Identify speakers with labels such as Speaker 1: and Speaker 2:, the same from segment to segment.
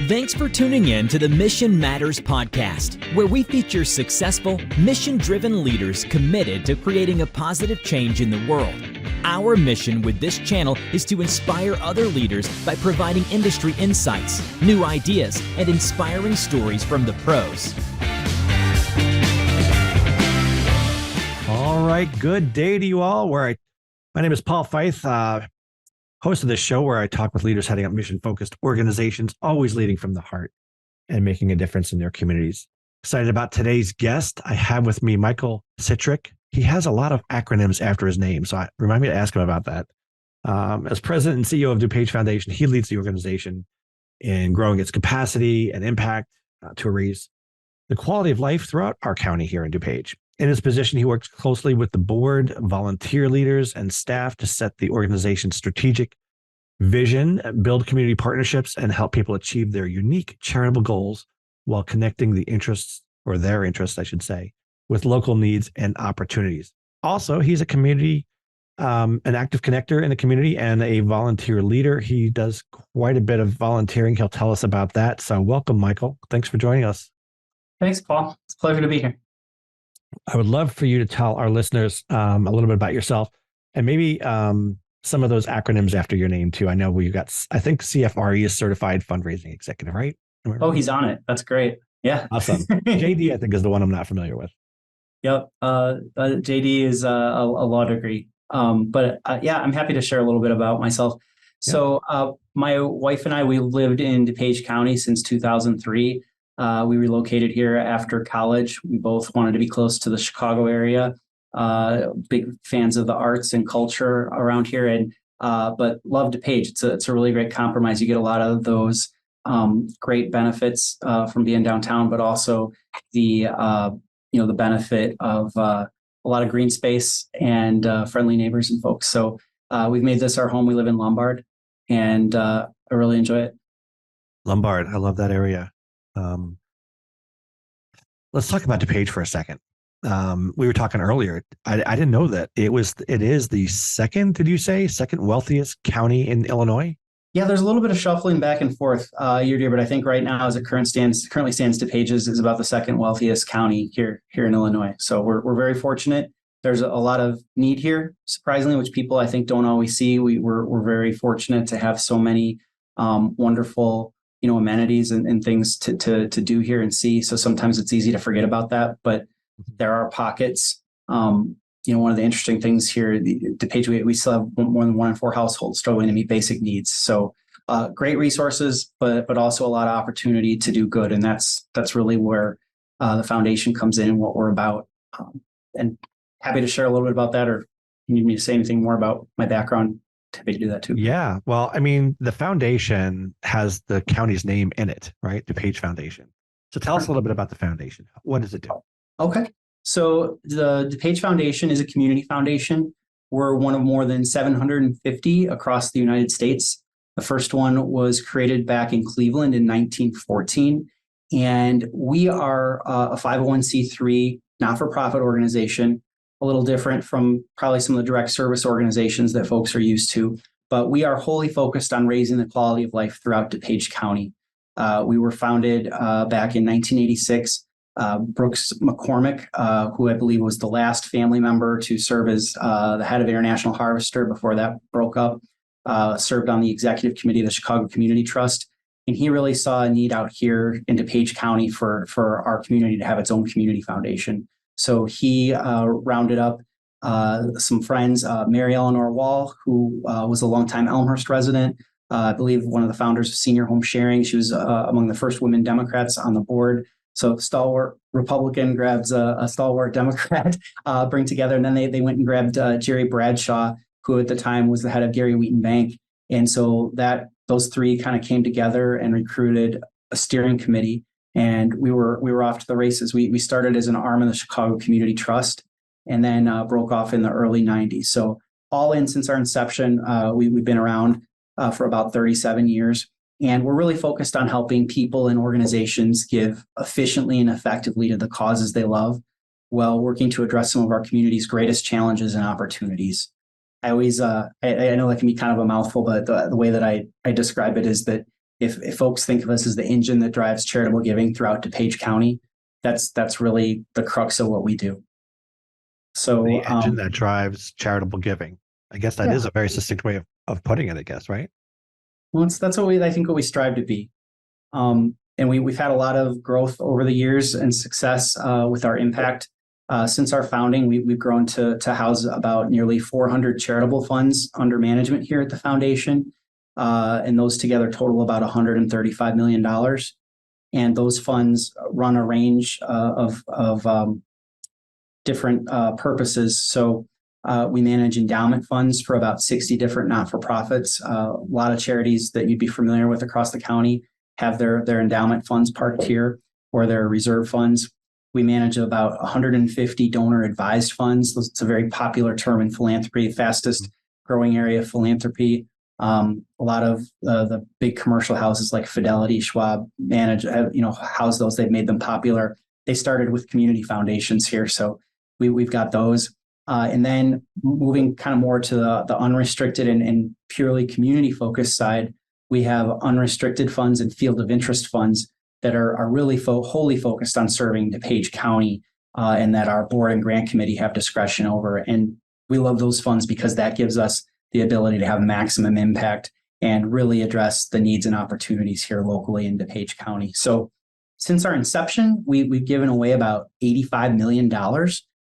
Speaker 1: Thanks for tuning in to the Mission Matters podcast, where we feature successful, mission-driven leaders committed to creating a positive change in the world. Our mission with this channel is to inspire other leaders by providing industry insights, new ideas, and inspiring stories from the pros.
Speaker 2: All right, good day to you all. My name is Paul Feith, host of this show where I talk with leaders heading up mission-focused organizations, always leading from the heart and making a difference in their communities. Excited about today's guest. I have with me Michael Sitrick. He has a lot of acronyms after his name, so remind me to ask him about that. As president and CEO of DuPage Foundation, he leads the organization in growing its capacity and impact to raise the quality of life throughout our county here in DuPage. In his position, he works closely with the board, volunteer leaders, and staff to set the organization's strategic vision, build community partnerships, and help people achieve their unique charitable goals while connecting their interests, I should say, with local needs and opportunities. Also, he's a community, an active connector in the community and a volunteer leader. He does quite a bit of volunteering. He'll tell us about that. So welcome, Michael. Thanks for joining us.
Speaker 3: Thanks, Paul. It's a pleasure to be here.
Speaker 2: I would love for you to tell our listeners a little bit about yourself and maybe some of those acronyms after your name too. I know we got, I think CFRE is Certified Fundraising Executive, right?
Speaker 3: Oh, he's on it. That's great. Yeah.
Speaker 2: Awesome. JD, I think, is the one I'm not familiar with.
Speaker 3: Yep. JD is a law degree. But I'm happy to share a little bit about myself. Yeah. So my wife and I, we lived in DuPage County since 2003. We relocated here after college. We both wanted to be close to the Chicago area. Big fans of the arts and culture around here, and but love DuPage. It's a really great compromise. You get a lot of those great benefits from being downtown, but also the the benefit of a lot of green space and friendly neighbors and folks. So we've made this our home. We live in Lombard, and I really enjoy it.
Speaker 2: Lombard, I love that area. Let's talk about DuPage for a second. We were talking earlier. I didn't know that it is the second wealthiest county in Illinois.
Speaker 3: Yeah, there's a little bit of shuffling back and forth year to year, but I think right now, as it currently stands, DuPage is about the second wealthiest county here in Illinois. So we're very fortunate. There's a lot of need here, surprisingly, which people I think don't always see. We're very fortunate to have so many wonderful amenities and things to do here and see. So sometimes it's easy to forget about that, but there are pockets. One of the interesting things here, DuPage, we still have more than 1 in 4 households struggling to meet basic needs. So great resources, but also a lot of opportunity to do good. And that's really where the foundation comes in and what we're about. And happy to share a little bit about that, or you need me to say anything more about my background? Happy to do that too.
Speaker 2: Yeah. Well, I mean, the foundation has the county's name in it, right? DuPage Foundation. So tell us a little bit about the foundation. What does it do?
Speaker 3: Okay. So the DuPage Foundation is a community foundation. We're one of more than 750 across the United States. The first one was created back in Cleveland in 1914. And we are a 501c3 not-for-profit organization, a little different from probably some of the direct service organizations that folks are used to, but we are wholly focused on raising the quality of life throughout DuPage County. We were founded back in 1986. Brooks McCormick, who I believe was the last family member to serve as the head of International Harvester before that broke up, served on the executive committee of the Chicago Community Trust. And he really saw a need out here in DuPage County for our community to have its own community foundation. So he rounded up some friends, Mary Eleanor Wall, who was a longtime Elmhurst resident, I believe one of the founders of Senior Home Sharing. She was among the first women Democrats on the board. So stalwart Republican grabs a stalwart Democrat, bring together. And then they went and grabbed Jerry Bradshaw, who at the time was the head of Gary Wheaton Bank. And so those three kind of came together and recruited a steering committee. And we were off to the races. We started as an arm of the Chicago Community Trust, and then broke off in the early 90s. So all in, since our inception, we've been around for about 37 years. And we're really focused on helping people and organizations give efficiently and effectively to the causes they love, while working to address some of our community's greatest challenges and opportunities. I always, I know that can be kind of a mouthful, but the way that I describe it is that if folks think of us as the engine that drives charitable giving throughout DuPage County, that's really the crux of what we do. So
Speaker 2: the engine that drives charitable giving. I guess that is a very succinct way of putting it, I guess, right?
Speaker 3: Well, that's what we strive to be. And we've had a lot of growth over the years and success with our impact. Since our founding, we've grown to house about nearly 400 charitable funds under management here at the foundation. And those together total about $135 million. And those funds run a range of different purposes. So we manage endowment funds for about 60 different not-for-profits. A lot of charities that you'd be familiar with across the county have their endowment funds parked here, or their reserve funds. We manage about 150 donor-advised funds. It's a very popular term in philanthropy, fastest growing area of philanthropy. A lot of the big commercial houses like Fidelity, Schwab house those. They've made them popular. They started with community foundations here, so we've got those. And then moving kind of more to the unrestricted and purely community focused side, we have unrestricted funds and field of interest funds that are really wholly focused on serving DuPage County, and that our board and grant committee have discretion over. And we love those funds because that gives us the ability to have maximum impact and really address the needs and opportunities here locally in DuPage County. So since our inception, we've given away about $85 million,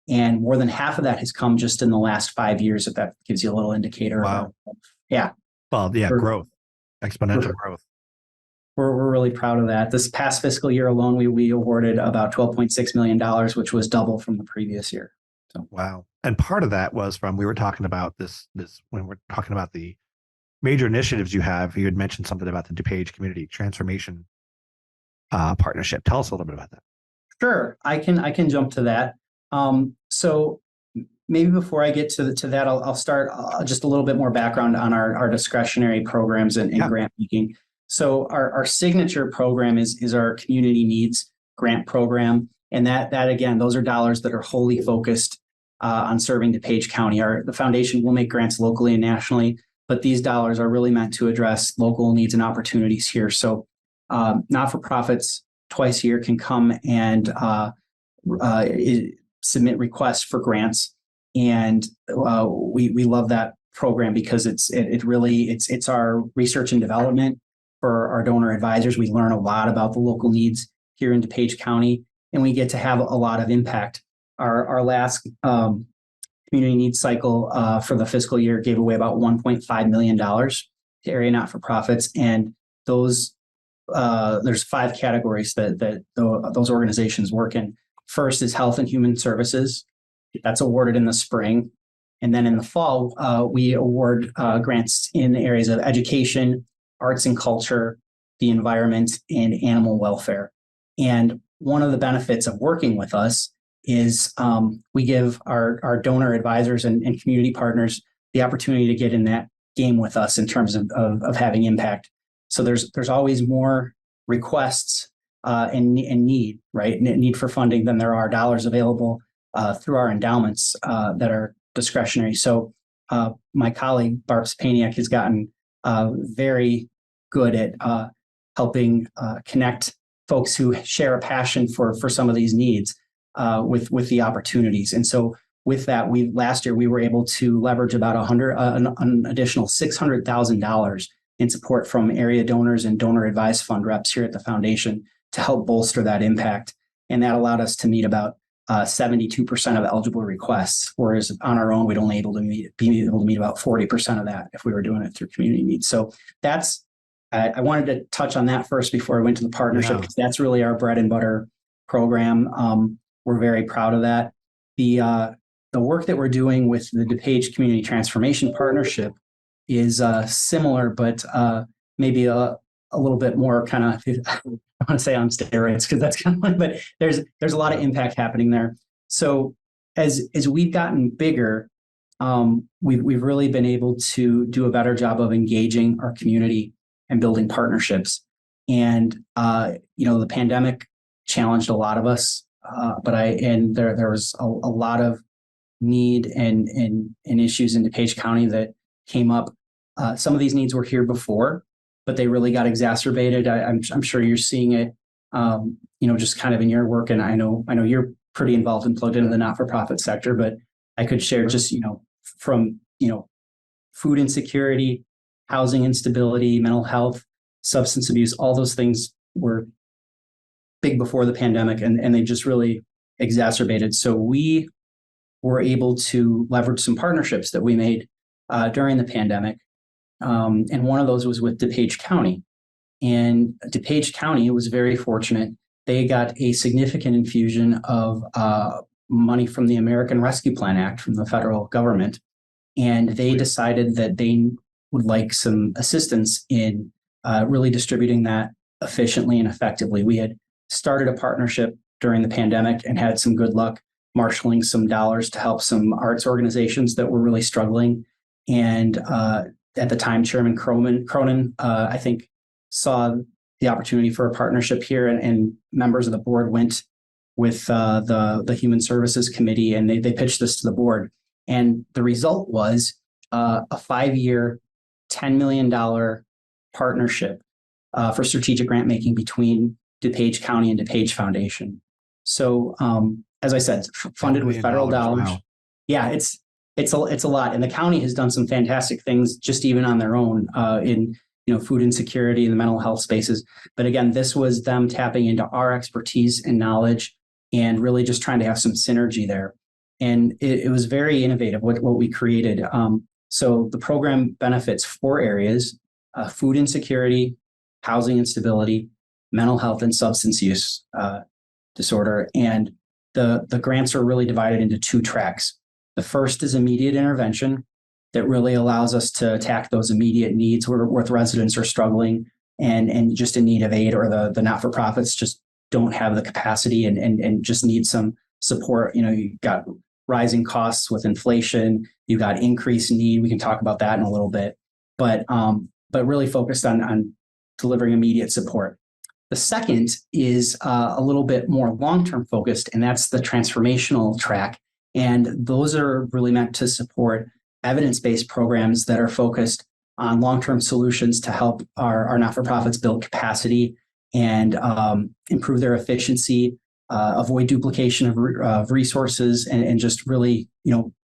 Speaker 3: and more than half of that has come just in the last 5 years, if that gives you a little indicator.
Speaker 2: Wow.
Speaker 3: Yeah.
Speaker 2: Well, yeah, growth, exponential growth.
Speaker 3: We're really proud of that. This past fiscal year alone, we awarded about $12.6 million, which was double from the previous year. So.
Speaker 2: Wow. And part of that was we were talking about this when we're talking about the major initiatives you have. You had mentioned something about the DuPage Community Transformation Partnership. Tell us a little bit about that.
Speaker 3: Sure. I can jump to that. So maybe before I get to that, I'll start just a little bit more background on our discretionary programs and grant making. So our signature program is our community needs grant program. And that again, those are dollars that are wholly focused on serving DuPage County. The foundation will make grants locally and nationally, but these dollars are really meant to address local needs and opportunities here. So not-for-profits twice a year can come and submit requests for grants. And we love that program because it's our research and development for our donor advisors. We learn a lot about the local needs here in DuPage County, and we get to have a lot of impact. Our last community needs cycle for the fiscal year gave away about $1.5 million to area not-for-profits, and those there's 5 categories that those organizations work in. First is health and human services. That's awarded in the spring. And then in the fall, we award grants in the areas of education, arts and culture, the environment, and animal welfare. And one of the benefits of working with us is we give our donor advisors and community partners the opportunity to get in that game with us in terms of having impact. So there's always more requests and need, right? Need for funding than there are dollars available through our endowments that are discretionary. So my colleague, Barb Spaniak, has gotten very good at helping connect folks who share a passion for some of these needs with the opportunities. And so with that, last year we were able to leverage about an additional $600,000 in support from area donors and donor advised fund reps here at the foundation to help bolster that impact. And that allowed us to meet about 72% of eligible requests, whereas on our own, we'd only be able to meet about 40% of that if we were doing it through community needs. So I wanted to touch on that first before I went to the partnership, because that's really our bread and butter program. We're very proud of that. The work that we're doing with the DuPage Community Transformation Partnership is similar, but maybe a little bit more kind of, I want to say on steroids, because that's kind of like, but there's a lot of impact happening there. So as we've gotten bigger, we've really been able to do a better job of engaging our community and building partnerships. And the pandemic challenged a lot of us, but there was a lot of need and issues in DuPage County that came up. Some of these needs were here before, but they really got exacerbated. I'm sure you're seeing it, just kind of in your work. And I know you're pretty involved and plugged into the not-for-profit sector, but I could share just, from, food insecurity, housing instability, mental health, substance abuse, all those things were big before the pandemic, and they just really exacerbated. So we were able to leverage some partnerships that we made during the pandemic. And one of those was with DuPage County. And DuPage County was very fortunate. They got a significant infusion of money from the American Rescue Plan Act from the federal government. And they decided that they would like some assistance in really distributing that efficiently and effectively. We had started a partnership during the pandemic and had some good luck marshaling some dollars to help some arts organizations that were really struggling. And at the time, Chairman Cronin, I think, saw the opportunity for a partnership here, and members of the board went with the Human Services Committee, and they pitched this to the board. And the result was a 5-year, $10 million partnership for strategic grant making between DuPage County and DuPage Foundation. So, as I said, funded with federal dollars.
Speaker 2: Wow.
Speaker 3: Yeah, it's a lot, and the county has done some fantastic things just even on their own in food insecurity and the mental health spaces. But again, this was them tapping into our expertise and knowledge, and really just trying to have some synergy there. And it was very innovative what we created. So the program benefits 4 areas: food insecurity, housing instability, mental health, and substance use disorder. And the grants are really divided into 2 tracks. The first is immediate intervention that really allows us to attack those immediate needs where residents are struggling and just in need of aid, or the not-for-profits just don't have the capacity and just need some support. You've got rising costs with inflation, you've got increased need. We can talk about that in a little bit, but really focused on delivering immediate support. The second is a little bit more long-term focused, and that's the transformational track. And those are really meant to support evidence-based programs that are focused on long-term solutions to help our not-for-profits build capacity and improve their efficiency, avoid duplication of resources, and just really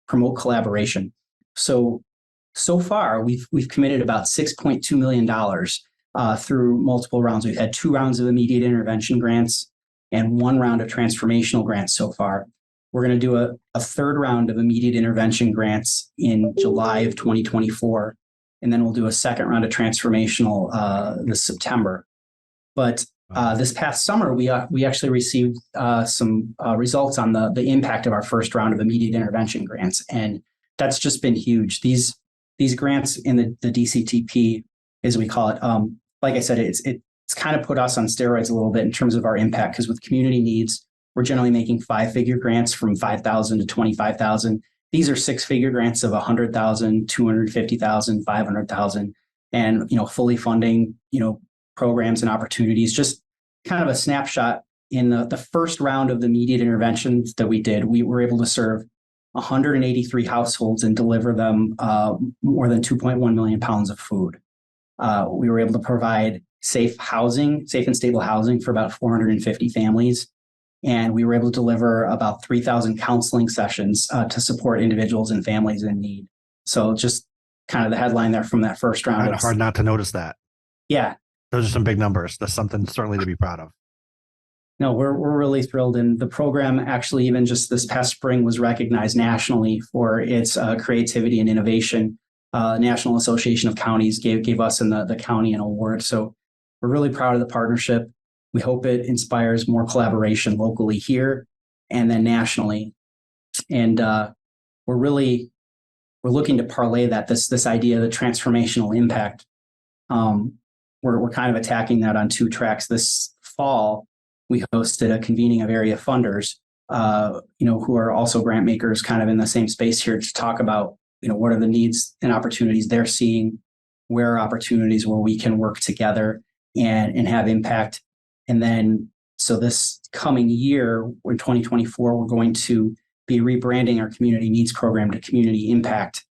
Speaker 3: promote collaboration. So far, we've committed about $6.2 million through multiple rounds. We've had 2 rounds of immediate intervention grants and 1 round of transformational grants so far. We're going to do a 3rd round of immediate intervention grants in July of 2024, and then we'll do a 2nd round of transformational this September. But this past summer, we actually received some results on the impact of our 1st round of immediate intervention grants, and that's just been huge. These grants in the DCTP, as we call it, like I said, it's kind of put us on steroids a little bit in terms of our impact, because with community needs, we're generally making 5-figure grants from $5,000 to $25,000. These are 6-figure grants of $100,000, $250,000, $500,000, and fully funding programs and opportunities. Just kind of a snapshot. In the 1st round of the immediate interventions that we did, we were able to serve 183 households and deliver them more than 2.1 million pounds of food. We were able to provide safe and stable housing for about 450 families. And we were able to deliver about 3,000 counseling sessions to support individuals and families in need. So just kind of the headline there from that 1st round.
Speaker 2: Kind of hard not to notice that.
Speaker 3: Yeah.
Speaker 2: Those are some big numbers. That's something certainly to be proud of.
Speaker 3: No, we're really thrilled. And the program actually, even just this past spring, was recognized nationally for its creativity and innovation. National Association of Counties gave us and the county an award. So we're really proud of the partnership. We hope it inspires more collaboration locally here and then nationally. And we're looking to parlay that this idea of the transformational impact. We're kind of attacking that on 2 tracks. This fall, we hosted a convening of area funders, who are also grant makers, kind of in the same space here, to talk about what are the needs and opportunities they're seeing, where are opportunities where we can work together and have impact. And then, so this coming year, in 2024, we're going to be rebranding our community needs program to community impact.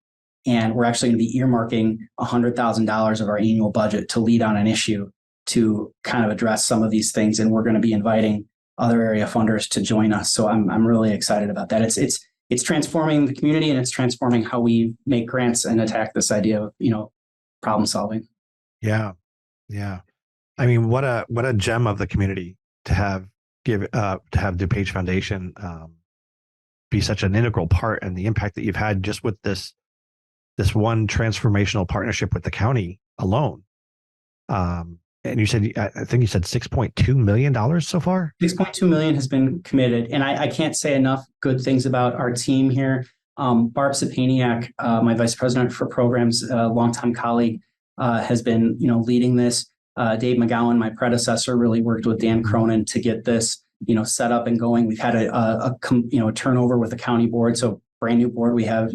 Speaker 3: And we're actually going to be earmarking $100,000 of our annual budget to lead on an issue to kind of address some of these things. And we're going to be inviting other area funders to join us. So I'm really excited about that. It's transforming the community, and it's transforming how we make grants and attack this idea of, problem solving.
Speaker 2: Yeah. Yeah. I mean, what a gem of the community to have DuPage Foundation be such an integral part, and the impact that you've had just with this one transformational partnership with the county alone. And you said, I think you said $6.2 million so far?
Speaker 3: $6.2 million has been committed. And I can't say enough good things about our team here. Barb Sapaniak, my vice president for programs, a longtime colleague, has been, leading this. Dave McGowan, my predecessor, really worked with Dan Cronin to get this, set up and going. We've had a turnover with the county board. So brand new board. We have,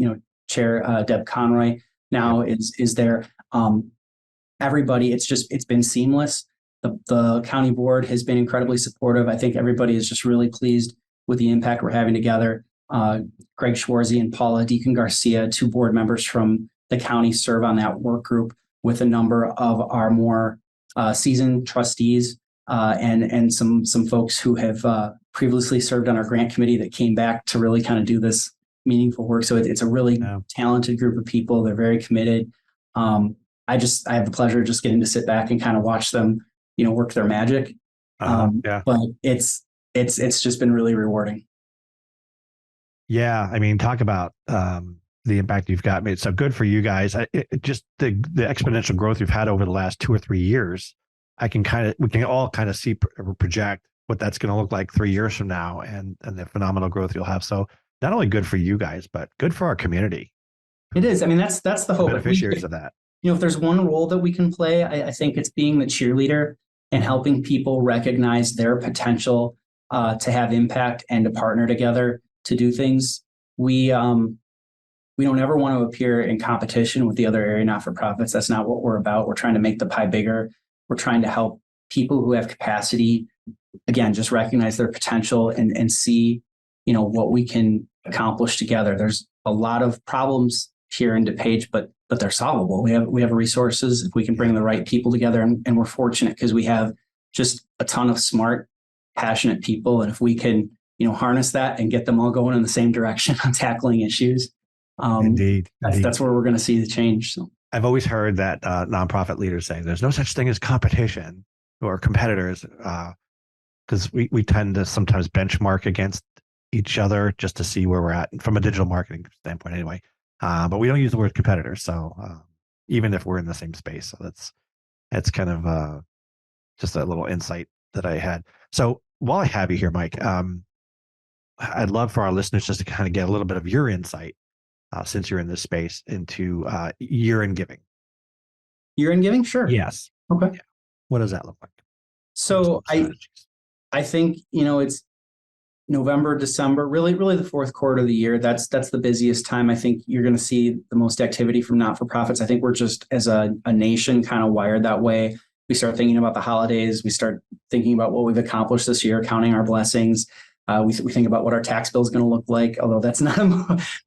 Speaker 3: Chair Deb Conroy now is there. Everybody, it's been seamless. The county board has been incredibly supportive. I think everybody is just really pleased with the impact we're having together. Greg Schwarzy and Paula Deacon Garcia, two board members from the county, serve on that work group with a number of our more seasoned trustees and some folks who have previously served on our grant committee that came back to really kind of do this meaningful work. So it's a really talented group of people. They're very committed. I have the pleasure of just getting to sit back and kind of watch them, work their magic. But it's just been really rewarding.
Speaker 2: Yeah. I mean, talk about the impact you've got. It's so good for you guys. Just the exponential growth you've had over the last 2 or 3 years. We can all kind of see project what that's going to look like 3 years from now, and the phenomenal growth you'll have. So not only good for you guys, but good for our community.
Speaker 3: It is. I mean, that's the hope.
Speaker 2: Beneficiaries of that.
Speaker 3: If there's one role that we can play, I think it's being the cheerleader and helping people recognize their potential to have impact and to partner together to do things. We don't ever want to appear in competition with the other area not-for-profits. That's not what we're about. We're trying to make the pie bigger. We're trying to help people who have capacity, again, just recognize their potential and see, what we can accomplish together. There's a lot of problems here in DuPage, but they're solvable. We have resources if we can bring the right people together, and we're fortunate because we have just a ton of smart, passionate people. And if we can, harness that and get them all going in the same direction on tackling issues,
Speaker 2: Indeed.
Speaker 3: That's where we're going to see the change. So
Speaker 2: I've always heard that nonprofit leaders say there's no such thing as competition or competitors, because we tend to sometimes benchmark against each other just to see where we're at from a digital marketing standpoint anyway. But we don't use the word competitors. So even if we're in the same space, so that's kind of just a little insight that I had. So while I have you here, Mike, I'd love for our listeners just to kind of get a little bit of your insight, since you're in this space, into year-end giving.
Speaker 3: Year-end giving? Sure.
Speaker 2: Yes.
Speaker 3: Okay.
Speaker 2: Yeah. What does that look like?
Speaker 3: So I think, it's November, December, really the fourth quarter of the year. That's the busiest time. I think you're going to see the most activity from not-for-profits. I think we're just, as a nation, kind of wired that way. We start thinking about the holidays. We start thinking about what we've accomplished this year, counting our blessings. We think about what our tax bill is going to look like, although that's not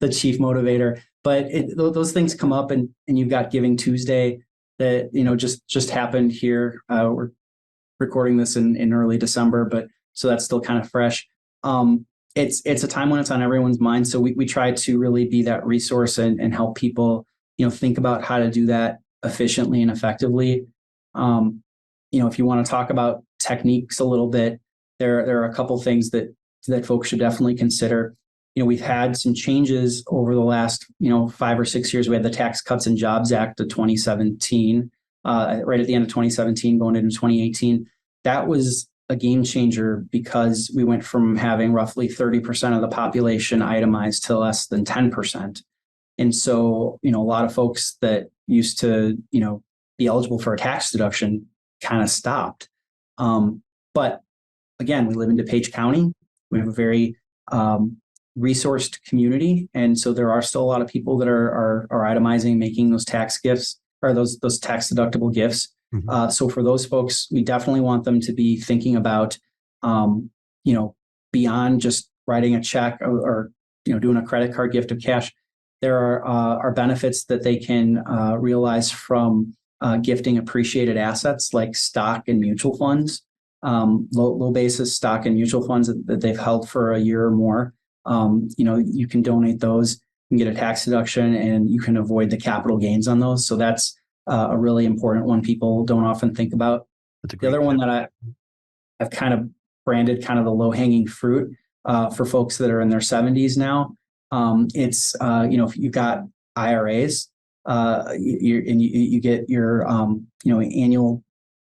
Speaker 3: the chief motivator. But those things come up, and you've got Giving Tuesday that just happened here. We're recording this in early December, but so that's still kind of fresh. It's a time when it's on everyone's mind. So we try to really be that resource and help people think about how to do that efficiently and effectively. If you want to talk about techniques a little bit, there are a couple things that folks should definitely consider. We've had some changes over the last 5 or 6 years. We had the Tax Cuts and Jobs Act of 2017, right at the end of 2017, going into 2018. That was a game changer because we went from having roughly 30% of the population itemized to less than 10%. And so, a lot of folks that used to, be eligible for a tax deduction kind of stopped. But again, we live in DuPage County. We have a very resourced community. And so there are still a lot of people that are itemizing, making those tax gifts or those tax deductible gifts. Mm-hmm. So for those folks, we definitely want them to be thinking about, beyond just writing a check or doing a credit card gift of cash. There are benefits that they can realize from gifting appreciated assets like stock and mutual funds, low basis stock and mutual funds that they've held for a year or more. You can donate those and get a tax deduction, and you can avoid the capital gains on those. So that's a really important one people don't often think about. The other one that I've kind of branded kind of the low-hanging fruit for folks that are in their 70s now. It's if you've got IRAs, you get your annual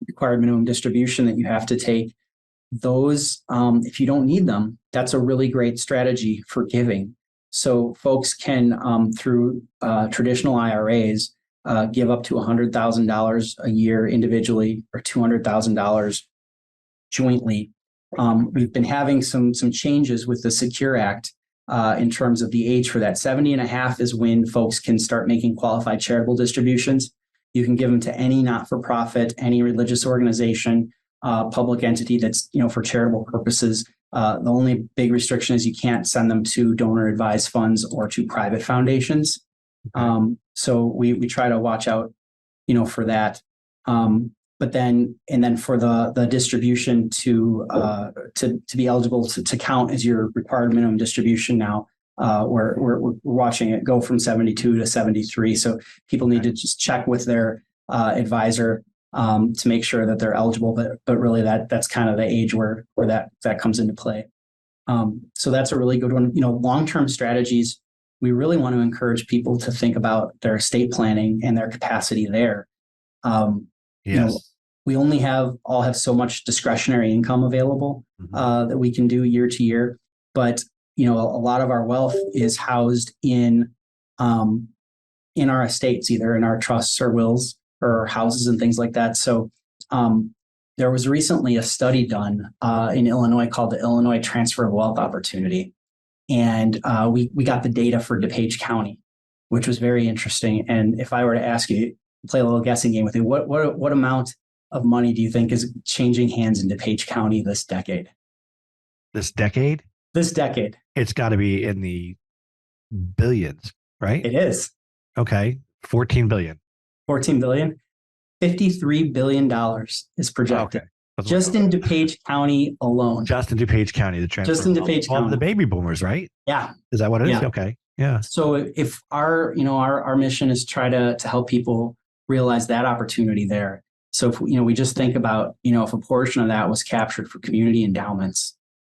Speaker 3: required minimum distribution that you have to take. Those, if you don't need them, that's a really great strategy for giving. So folks can, through traditional IRAs, give up to $100,000 a year individually or $200,000 jointly. We've been having some changes with the Secure Act in terms of the age for that. 70 and a half is when folks can start making qualified charitable distributions. You can give them to any not-for-profit, any religious organization, public entity that's for charitable purposes. The only big restriction is you can't send them to donor-advised funds or to private foundations. Okay. So we try to watch out, for that. But then for the distribution to be eligible to count as your required minimum distribution now, we're watching it go from 72 to 73. So people need to just check with their advisor to make sure that they're eligible. But really that's kind of the age where that comes into play. So that's a really good one. Long-term strategies. We really want to encourage people to think about their estate planning and their capacity there. Yes. We only all have so much discretionary income available that we can do year to year. But, a lot of our wealth is housed in our estates, either in our trusts or wills or houses and things like that. So there was recently a study done in Illinois called the Illinois Transfer of Wealth Opportunity. And we got the data for DuPage County, which was very interesting. And if I were to ask you, play a little guessing game with you, what amount of money do you think is changing hands in DuPage County this decade?
Speaker 2: This decade?
Speaker 3: This decade.
Speaker 2: It's got to be in the billions, right?
Speaker 3: It is.
Speaker 2: Okay. 14 billion.
Speaker 3: 14 billion. $53 billion is projected. Okay. Just in DuPage County alone.
Speaker 2: Just in DuPage County, the transfer.
Speaker 3: Just in DuPage County.
Speaker 2: The baby boomers, right?
Speaker 3: Yeah.
Speaker 2: Is that what it is?
Speaker 3: Yeah.
Speaker 2: Okay. Yeah.
Speaker 3: So if our mission is try to help people realize that opportunity there. So if we just think about, if a portion of that was captured for community endowments,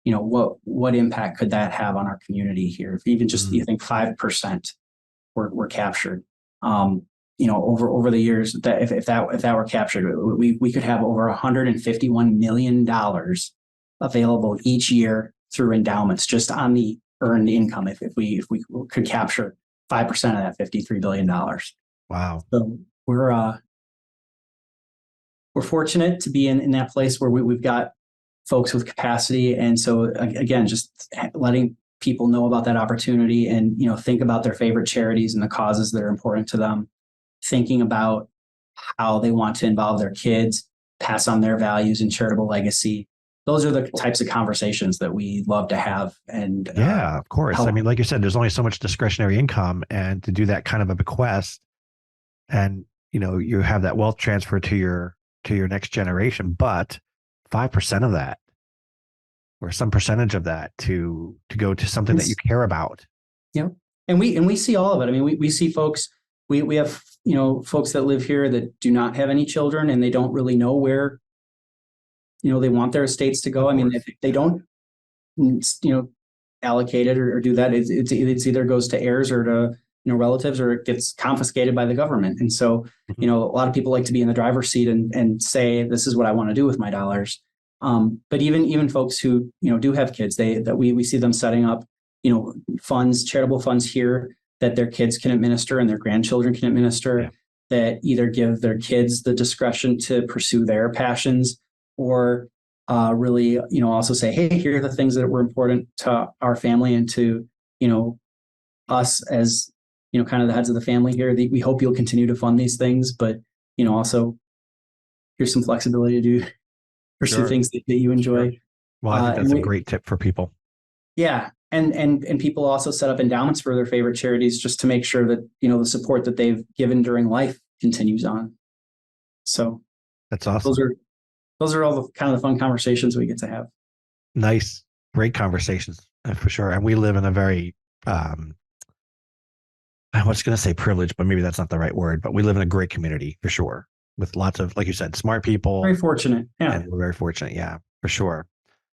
Speaker 3: what impact could that have on our community here? If even just you think 5% were captured, over the years, that if that were captured, we could have over $151 million available each year through endowments just on the earned income. If we could capture 5% of that $53 billion.
Speaker 2: Wow.
Speaker 3: So we're fortunate to be in that place where we've got folks with capacity. And so again, just letting people know about that opportunity and, think about their favorite charities and the causes that are important to them, thinking about how they want to involve their kids, pass on their values and charitable legacy. Those are the types of conversations that we love to have. And
Speaker 2: yeah, of course. I mean, like you said, there's only so much discretionary income, and to do that kind of a bequest, and you have that wealth transfer to your next generation, but 5% of that, or some percentage of that, to go to something that you care about.
Speaker 3: Yeah, and we see all of it. I mean, we see folks. We have folks that live here that do not have any children, and they don't really know where they want their estates to go. I mean, if they don't allocate it or do that, it's either goes to heirs or to relatives, or it gets confiscated by the government. And so a lot of people like to be in the driver's seat and say, this is what I want to do with my dollars. But even folks who do have kids, we see them setting up funds, charitable funds here that their kids can administer and their grandchildren can administer, that either give their kids the discretion to pursue their passions, or really also say, hey, here are the things that were important to our family and to us as kind of the heads of the family here. We hope you'll continue to fund these things, but also here's some flexibility to pursue things that you enjoy.
Speaker 2: Well, I think that's a great tip for people.
Speaker 3: Yeah. and people also set up endowments for their favorite charities just to make sure that, the support that they've given during life continues on. So
Speaker 2: that's awesome.
Speaker 3: Those are all the kind of the fun conversations we get to have.
Speaker 2: Nice. Great conversations for sure. And we live in a very, I was going to say privileged, but maybe that's not the right word, but we live in a great community for sure, with lots of, like you said, smart people.
Speaker 3: Very fortunate. Yeah.
Speaker 2: And we're very fortunate. Yeah, for sure.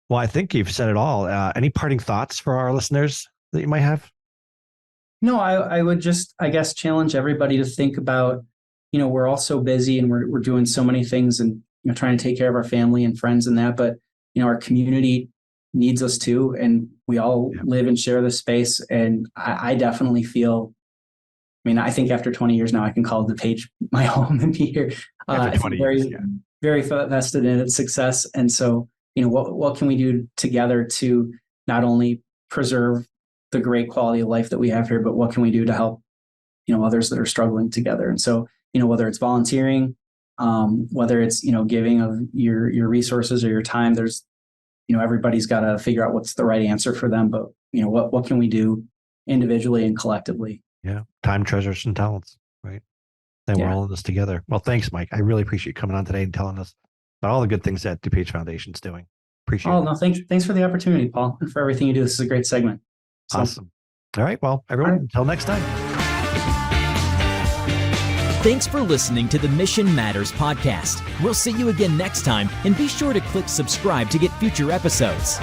Speaker 2: Well, I think you've said it all. Any parting thoughts for our listeners that you might have?
Speaker 3: No, I would just, I guess, challenge everybody to think about, we're all so busy and we're doing so many things and, trying to take care of our family and friends and that, but, our community needs us too. And we all live and share this space. And I definitely feel, I think after 20 years now, I can call DuPage my home and be here.
Speaker 2: After 20 years,
Speaker 3: very vested in its success. And so, what can we do together to not only preserve the great quality of life that we have here, but what can we do to help, others that are struggling together? And so, whether it's volunteering, whether it's, giving of your resources or your time, there's, everybody's got to figure out what's the right answer for them. But, what can we do individually and collectively?
Speaker 2: Yeah. Time, treasures, and talents, right? And we're all in this together. Well, thanks, Mike. I really appreciate you coming on today and telling us about all the good things that DuPage Foundation's doing. Appreciate it.
Speaker 3: Oh, no, thanks for the opportunity, Paul, and for everything you do. This is a great segment. So.
Speaker 2: Awesome. All right. Well, everyone, until next time.
Speaker 1: Thanks for listening to the Mission Matters podcast. We'll see you again next time, and be sure to click subscribe to get future episodes.